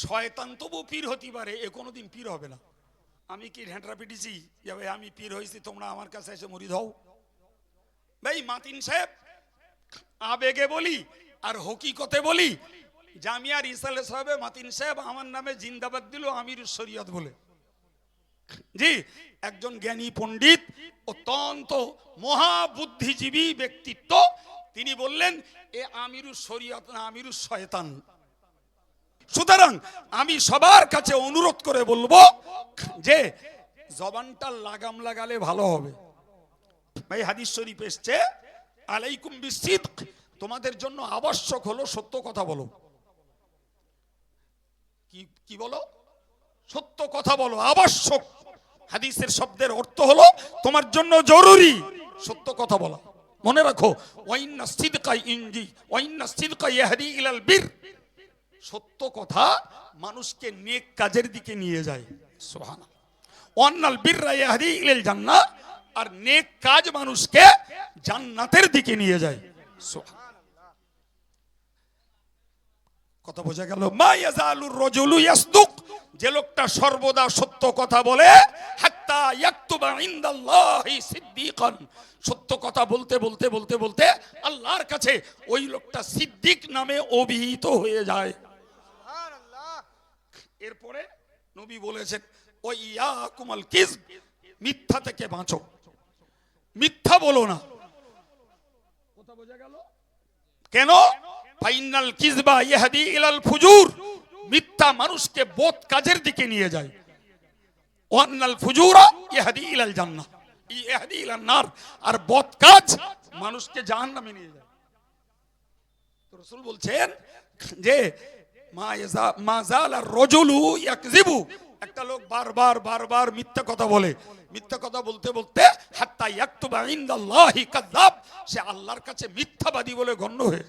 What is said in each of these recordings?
শয়তান তবু পীর হতে পারে, এ কোনোদিন পীর হবে না। আমি কি ঢেঁটরা পিটিছি যে ভাই আমি পীর হয়েছি তোমরা আমার কাছে এসে মুরিদ হও? ভাই মাতিন সাহেব আবেগে বলি আর হকিকতে বলি, জামিয়ার ইসালে সাহেবে মাতিন সাহেব আমার নামে জিন্দাবাদ দিল আমির শরীয়ত বলে। জি, একজন জ্ঞানী পণ্ডিত অত্যন্ত মহাবুদ্ধিজীবী ব্যক্তিত্ব, তিনি বললেন এ আমিরুস শরীয়ত না, আমিরুস শয়তান। সুতরাং আমি সবার কাছে অনুরোধ করে বলবো যে জবানটা লাগাম লাগালে ভালো হবে। ভাই হাদিস শরীফ এসছে আলাইকুম বিসিদক, তোমাদের জন্য আবশ্যক হলো সত্য কথা বলো। কি কি বলো? সত্য কথা বলো, আবশ্যক। হাদিসের শব্দের অর্থ হলো তোমার জন্য জরুরি সত্য কথা বলা। মনে রাখো ওয়াইন্না সিদকা ইনজি ওয়াইন্না সিদকা ইয়াহদি ইলাল বির, সত্য কথা মানুষকে নেক কাজের দিকে নিয়ে যায়। সুবহানাল্লাহ। ওয়ান্নাল বিররা ইয়াহদি ইলাল জান্নাহ, আর নেক কাজ মানুষকে জান্নাতের দিকে নিয়ে যায়। সুবহানাল্লাহ। কথা বোঝা গেল? মা ইয়াজালুর রাজুলু ইয়াসদুক, যে লোকটা সর্বদা সত্য কথা বলে, হাত্তা ইয়াকতুবা ইনদাল্লাহি সিদ্দিকান, সত্য কথা বলতে বলতে বলতে বলতে আল্লাহর কাছে ওই লোকটা সিদ্দিক নামে অভিহিত হয়ে যায়। সুবহানাল্লাহ। এরপরে নবী বলেছেন ও ইয়াকুমাল কিযব, মিথ্যা থেকে বাঁচো, মিথ্যা বলো না। কথা বোঝা গেল? কেন? ফাইনাল কিযবা ইয়াহদি ইলাল ফুজুর, মিথ্যা মানুষকে বদ কাজের দিকে নিয়ে যায়। ওয়ান্নাল ফুজুরা ইয়াহদি ইলাল জান্নাহ, ইয়াহদি ইলান নার, আর বদ কাজ মানুষকে জাহান্নামে নিয়ে যায়। তো রাসূল বলছেন যে মা যালার রাজুলু ইয়াকযিবু, একটা লোক বারবার বারবার মিথ্যা কথা বলে, মিথ্যা কথা বলতে বলতে হাত্তা ইয়াকতুবা ইনদাল্লাহি কাযাব, সে আল্লাহর কাছে মিথ্যাবাদী বলে গণ্য হয়ে।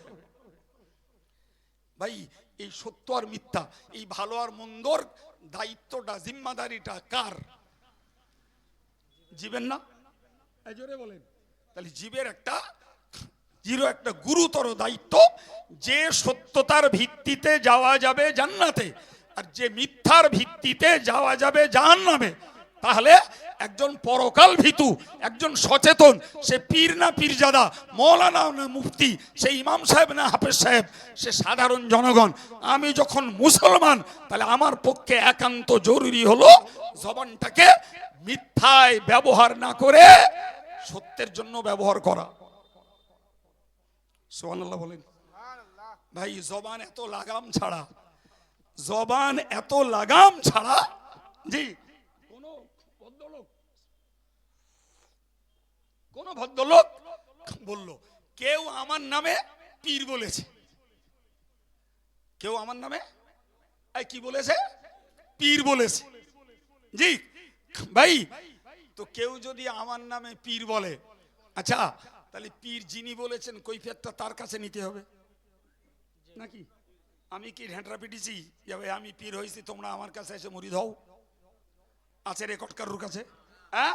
ভাই এই সত্য আর মিথ্যা, এই ভালো আর মন্দর দায়িত্বটা, জিম্মাদারিটা কার? জীবের না? এই জোরে বলেন। তাহলে জীবের একটা গুরুতর দায়িত্ব, যে সত্যতার ভিত্তিতে যাওয়া যাবে জান্নাতে আর যে মিথ্যার ভিত্তিতে যাওয়া যাবে জাহান্নামে। তাহলে একজন পরকাল ভীতু, একজন সচেতন, সে পীর না পীরজাদা, মৌলানা না মুফতি, সে ইমাম সাহেব না হাফেজ সাহেব, সে সাধারণ জনগণ। আমি যখন মুসলমান, তাহলে আমার পক্ষে একান্ত জরুরি হলো জবানটাকে মিথ্যায় ব্যবহার না করে সত্যের জন্য ব্যবহার করা। সুবহানাল্লাহ বলেন। ভাই জবান এত লাগাম ছাড়া, জবান এত লাগাম ছাড়া, জি, কোন ভদ্রলোক বলল কেউ আমার নামে পীর বলেছে, কেউ আমার নামে কি বলেছে? পীর বলেছে। জি ভাই, তো কেউ যদি আমার নামে পীর বলে, আচ্ছা তাহলে পীর যিনি বলেছেন কৈফিয়তটা তার কাছে নিতে হবে নাকি? আমি কি ঢেঁটরা পিটিছি যে ভাই আমি পীর হয়েছি তোমরা আমার কাছে এসে মুরিদ হও? আছে রেকর্ড কারোর কাছে? হ্যাঁ,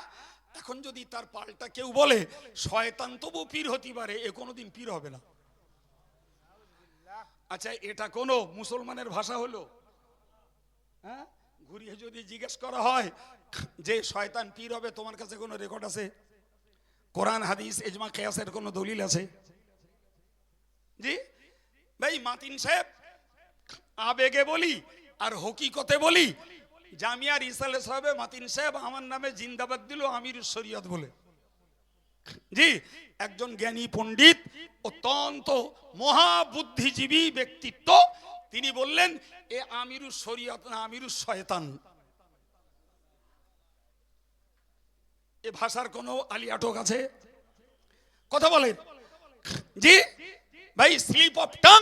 এখন যদি তার পাল্টা কেউ বলে শয়তান তবু পীর হতে পারে, এ কোনোদিন পীর হবে না। আচ্ছা এটা কোন মুসলমানের ভাষা হলো? হ্যাঁ, ঘুরিয়ে যদি জিজ্ঞেস করা হয় যে শয়তান পীর হবে, তোমার কাছে কোনো রেকর্ড আছে? কোরআন হাদিস ইজমা কিয়াসের কোনো দলিল আছে? জি ভাই মাতিন সাহেব আবেগে বলি আর হকিকতে বলি, জামিয়ার ইসালে সাহেবে মাতিন সাহেব আমার নামে জিন্দাবাদ দিল আমিরুস শরীয়ত বলে। জি, একজন জ্ঞানী পণ্ডিত অত্যন্ত মহাবুদ্ধিজীবী ব্যক্তিত্ব, তিনি বললেন এ আমিরুস শরীয়ত না, আমিরুস শয়তান। এ ভাষার কোনো আলিয়াটক আছে? কথা বলেন। জি ভাই, স্লিপ অফ টাং,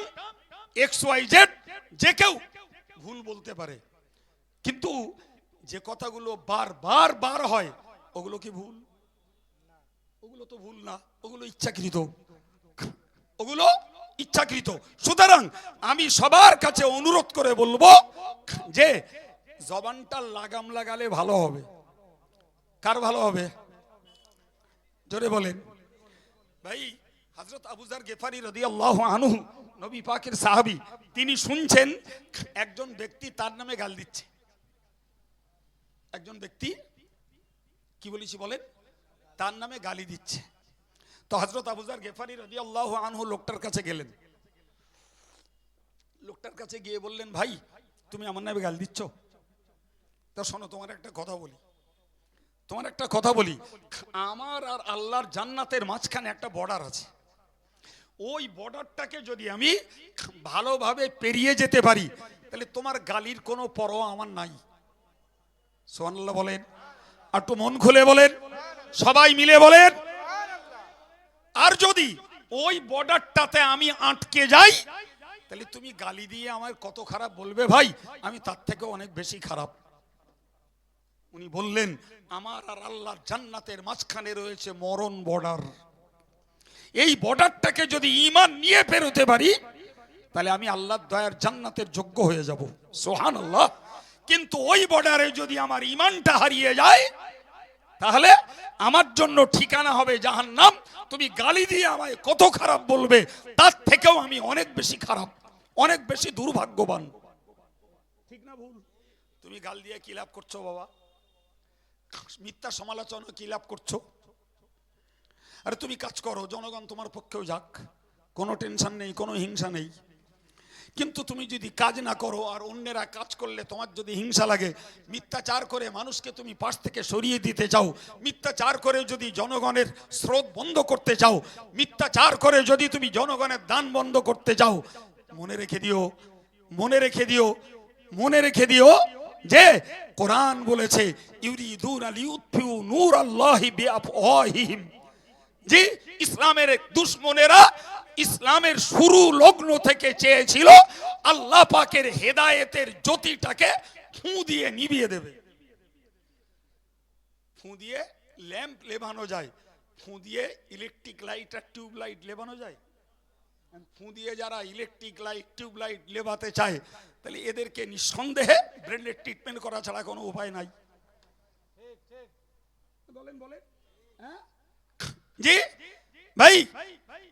XYZ, যে কেউ ভুল বলতে পারে, কিন্তু যে কথাগুলো বারবার বার হয় ওগুলো কি ভুল? ওগুলো তো ভুল না, ওগুলো ইচ্ছাকৃত, ওগুলো ইচ্ছাকৃত। সুতরাং আমি সবার কাছে অনুরোধ করে বলবো যে জবানটা লাগাম লাগালে ভালো হবে। কার ভালো হবে? জোরে বলেন। ভাই হযরত আবু যার গেফারি রাদিয়াল্লাহু আনহু, নবী পাকের সাহাবী, তিনি শুনছেন একজন ব্যক্তি তার নামে গাল দিচ্ছে। একজন ব্যক্তি কি বলেছি বলেন, তার নামে গালি দিচ্ছে। তো হযরত আবু যার গেফারি রাদিয়াল্লাহু আনহু লোকটার কাছে গেলেন। লোকটার কাছে গিয়ে বললেন, ভাই তুমি আমার নামে গাল দিচ্ছ? তা শোনো, তোমার একটা কথা বলি, আমার আর আল্লাহর জান্নাতের মাঝখানে একটা বর্ডার আছে। ওই বর্ডারটাকে যদি আমি ভালোভাবে পেরিয়ে যেতে পারি, তাহলে তোমার গালির কোনো পরোয়া আমার নাই। সুবহানাল্লাহ বলেন, একটু মন খুলে বলেন, সবাই মিলে বলেন। আর যদি ওই বর্ডারটাতে আমি আটকে যাই, তাহলে তুমি গালি দিয়ে আমার কত খারাপ বলবে ভাই, আমি তার থেকে অনেক বেশি খারাপ। উনি বললেন, আমার আর আল্লাহর জান্নাতের মাঝখানে রয়েছে মরণ বর্ডার। এই বর্ডারটাকে যদি ঈমান নিয়ে পেরোতে পারি, তাহলে আমি আল্লাহর দয়ার জান্নাতের যোগ্য হয়ে যাব। সুবহানাল্লাহ। কিন্তু ওই বর্ডারে যদি আমার ঈমানটা হারিয়ে যায়, তাহলে আমার জন্য ঠিকানা হবে জাহান্নাম। তুমি গালি দিয়ে আমায় কত খারাপ বলবে, তার থেকেও আমি অনেক বেশি খারাপ, অনেক বেশি দুর্ভাগ্যবান। ঠিক না ভুল? তুমি গাল দিয়ে কি লাভ করছো বাবা? মিথ্যা সমালোচনা কি লাভ করছো? আরে তুমি কাজ করো, জনগণ তোমার পক্ষেও যাক, কোনো টেনশন নেই, কোনো হিংসা নেই। কিন্তু তুমি যদি কাজ না করো আর অন্যেরা কাজ করলে তোমার যদি হিংসা লাগে, মিথ্যাচার করে মানুষকে তুমি পাশ থেকে সরিয়ে দিতে চাও, মিথ্যাচার করে যদি জনগণের স্রোত বন্ধ করতে চাও, মিথ্যাচার করে যদি তুমি জনগণের দান বন্ধ করতে চাও, মনে রেখে দিও যে কোরআন বলেছে, ইউরিদুনা লিউতফিউ নূরাল্লাহি বিআফওয়াহিহিম। যে ইসলামের দুশমনেরা ইসলামের শুরু লগ্ন থেকে চেয়েছিল আল্লাহ পাকের হেদায়েতের জ্যোতিটাকে ফু দিয়ে নিভিয়ে দেবে। ফু দিয়ে ল্যাম্প লেবানো যায়, ফু দিয়ে ইলেকট্রিক লাইট আর টিউব লাইট লেবানো যায়। ফু দিয়ে যারা ইলেকট্রিক লাইট টিউব লাইট লেবাতে চায়, তাহলে এদেরকে নিঃসন্দেহে ব্রেনের ট্রিটমেন্ট করা ছাড়া কোনো উপায় নাই। বলেন হ্যাঁ জি ভাই,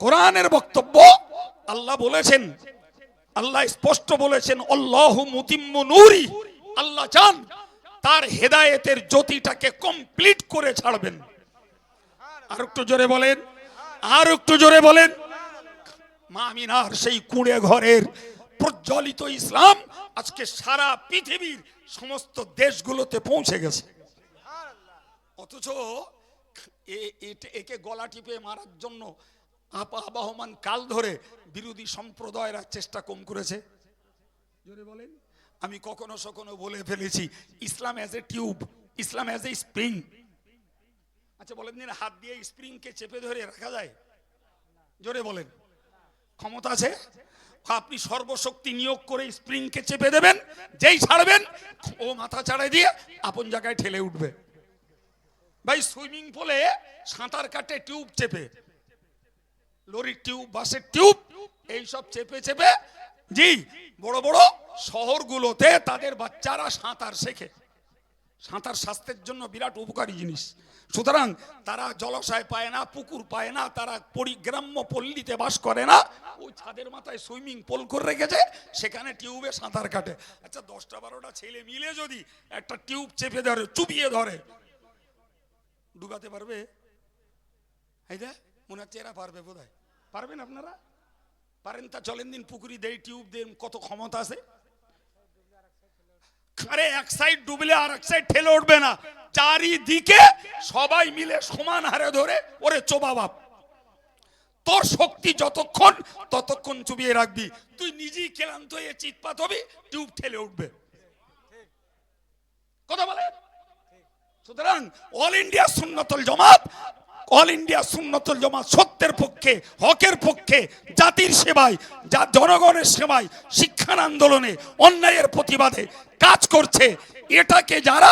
কোরআনের বক্তব্য আল্লাহ বলেছেন, আল্লাহ স্পষ্ট বলেছেন, আল্লাহু মুতিম্মু নূরি, আল্লাহ চান তার হেদায়েতের জ্যোতিটাকে কমপ্লিট করে ছাড়বেন। আর একটু জোরে বলেন। মা আমিনার সেই কুঁড়ে ঘরের প্রজ্বলিত ইসলাম আজকে সারা পৃথিবীর সমস্ত দেশগুলোতে পৌঁছে গেছে। অথচ একে গলা টিপে মারার জন্য আবহমান কাল ধরে বিরোধী সম্প্রদায়রা চেষ্টা কম করেছে? জোরে বলেন। আমি কখনো বলে ফেলেছি, Islam as a tube, Islam as a spring. আচ্ছা বলেন দিন, হাত দিয়ে স্প্রিংকে চেপে ধরে রাখা যায়? জোরে বলেন। ক্ষমতা আছে? আপনি সর্বশক্তি নিয়োগ করে স্প্রিংকে চেপে দেবেন, যেই ছাড়বেন ও মাথা চাড়াই দিয়ে আপন জায়গায় ঠেলে উঠবে। ভাই সুইমিং পুলে সাঁতার কাটে টিউব চেপে, লরির টিউব, বাসের টিউব, এইসব চেপে জি বড় বড় শহরগুলোতে তাদের বাচ্চারা সাঁতার শেখে। সাঁতার স্বাস্থ্যের জন্য বিরাট উপকারী জিনিস। সুতরাং তারা জলাশয় পায় না, পুকুর পায় না, তারা গ্রাম্য পল্লীতে বাস করে না, ওই ছাদের মাথায় সুইমিং পুল করে রেখেছে, সেখানে টিউবে সাঁতার কাটে। আচ্ছা 10-12টা ছেলে মিলে যদি একটা টিউব চেপে ধরে, চুপিয়ে ধরে, ডুবাতে পারবে? মনে হচ্ছে এরা পারবে। বোধহয় পারবেন। আপনারা পারেন? তা চলেন দিন পুকুরি দেই, টিউব দেন, কত ক্ষমতা আছে। আরে এক সাইড ডুবলে আর এক সাইড ঠেলে উঠবে না, চারিদিকে সবাই মিলে সমান হারে ধরে ওরে চোবা বাপ। তোর শক্তি যতক্ষণ ততক্ষণ চুবিয়ে রাখবি, তুই নিজেই ক্লান্ত হয়ে চিৎপাত হবি, টিউব ঠেলে উঠবে। কথা বলে। সুতরাং অল ইন্ডিয়া সুন্নতুল জামাত সত্যের পক্ষে, হকের পক্ষে, জাতির সেবায়, জনগণের সেবায়, শিক্ষার আন্দোলনে, অন্যায়ের প্রতিবাদে কাজ করছে। এটাকে যারা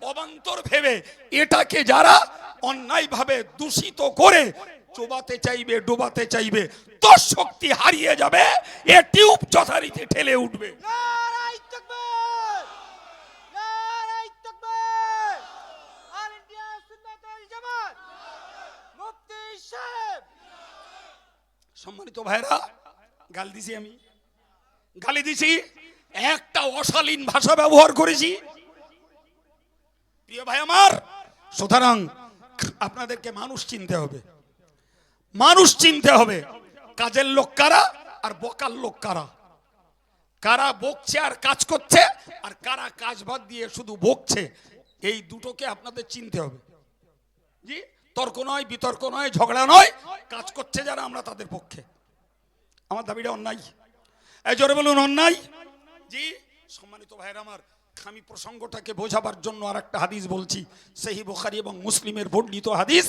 অবান্তর ভেবে, এটাকে যারা অন্যায়ভাবে দূষিত করে চোবাতে চাইবে, ডোবাতে চাইবে, তোর শক্তি হারিয়ে যাবে, এ টিউব যথারীতি ঠেলে উঠবে। সম্মানিত ভাইরা, গাল দিছি আমি? গালি দিছি? একটা অশালীন ভাষা ব্যবহার করেছি? প্রিয় ভাই আমার, সুতরাং আপনাদেরকে মানুষ চিনতে হবে, মানুষ চিনতে হবে। কাজের লোক কারা আর বকার লোক কারা, কারা বকছে আর কাজ করছে, আর কারা কাজ বাদ দিয়ে শুধু বকছে। এই দুটোকে আপনাদের চিনতে হবে। জি, তর্ক নয়, বিতর্ক নয়, ঝগড়া নয়, কাজ করছে যারা আমরা তাদের পক্ষে। আমার দাবিটা অন্যায়? এই জোরে বলুন অন্যায়? জি। সম্মানিত ভাইরা আমার, আমি প্রসঙ্গটাকে বোঝাবার জন্য আর একটা হাদিস বলছি, সহিহ বুখারী এবং মুসলিমের বর্ণিত হাদিস।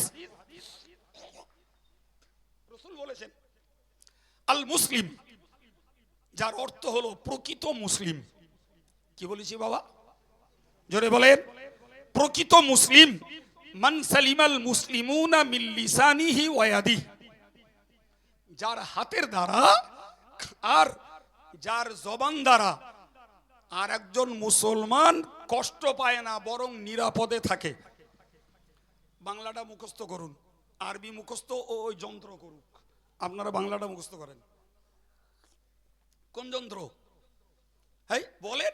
রাসূল বলেছেন, আল মুসলিম, যার অর্থ হলো প্রকৃত মুসলিম। কি বলেছি বাবা? জোরে বলেন। প্রকৃত মুসলিম মান সালিমাল মুসলিমুনা মিন লিসানিহি ওয়া ইয়াদিহি, যার হাতের দ্বারা আর যার জবান দ্বারা আর একজন মুসলমান কষ্ট পায় না, বরং নিরাপদে থাকে। বাংলাটা মুখস্থ করুন, আরবি মুখস্থ ও ওই যন্ত্র করুক। আপনারা বাংলাটা মুখস্থ করেন। কোন যন্ত্র? হ্যাঁ বলেন,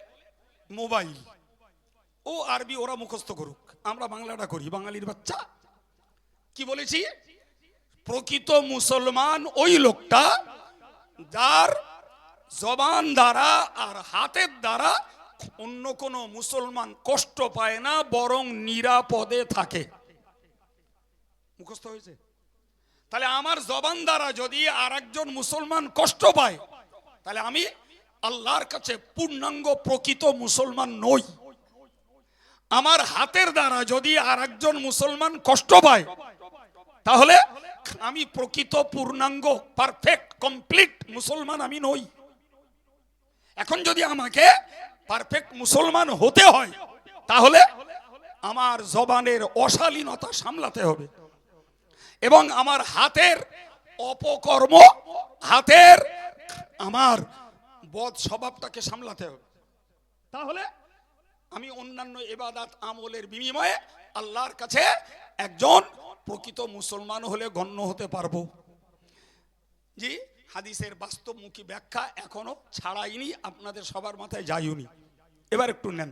মোবাইল। ও আরবি ওরা মুখস্থ করুক, আমরা বাংলাটা করি, বাঙালির বাচ্চা। কি বলেছি? প্রকৃত মুসলমান ওই লোকটা যার জবান দ্বারা আর হাতের দ্বারা অন্য কোন মুসলমান কষ্ট পায় না, বরং নিরাপদে থাকে। মুখস্থ হয়েছে? তাহলে আমার জবান দ্বারা যদি আর একজন মুসলমান কষ্ট পায়, তাহলে আমি আল্লাহর কাছে পূর্ণাঙ্গ প্রকৃত মুসলমান নই। আমার হাতের দ্বারা যদি আর একজন মুসলমান কষ্ট পায়, তাহলে আমি প্রকৃত পূর্ণাঙ্গ পারফেক্ট কমপ্লিট মুসলমান আমি নই। এখন যদি আমাকে পারফেক্ট মুসলমান হতে হয়, তাহলে আমার জবানের অশালীনতা সামলাতে হবে এবং আমার হাতের অপকর্ম, হাতের আমার বদ স্বভাবটাকে সামলাতে হবে। তাহলে আমি অন্যান্য ইবাদত আমলের বিনিময়ে আল্লাহর কাছে একজন প্রকৃত মুসলমান হলে গণ্য হতে পারবো। জি, হাদিসের বাস্তবমুখী ব্যাখ্যা এখনো ছাড়াইনি, আপনাদের সবার মাথায় যাইওনি। এবার একটু নেন।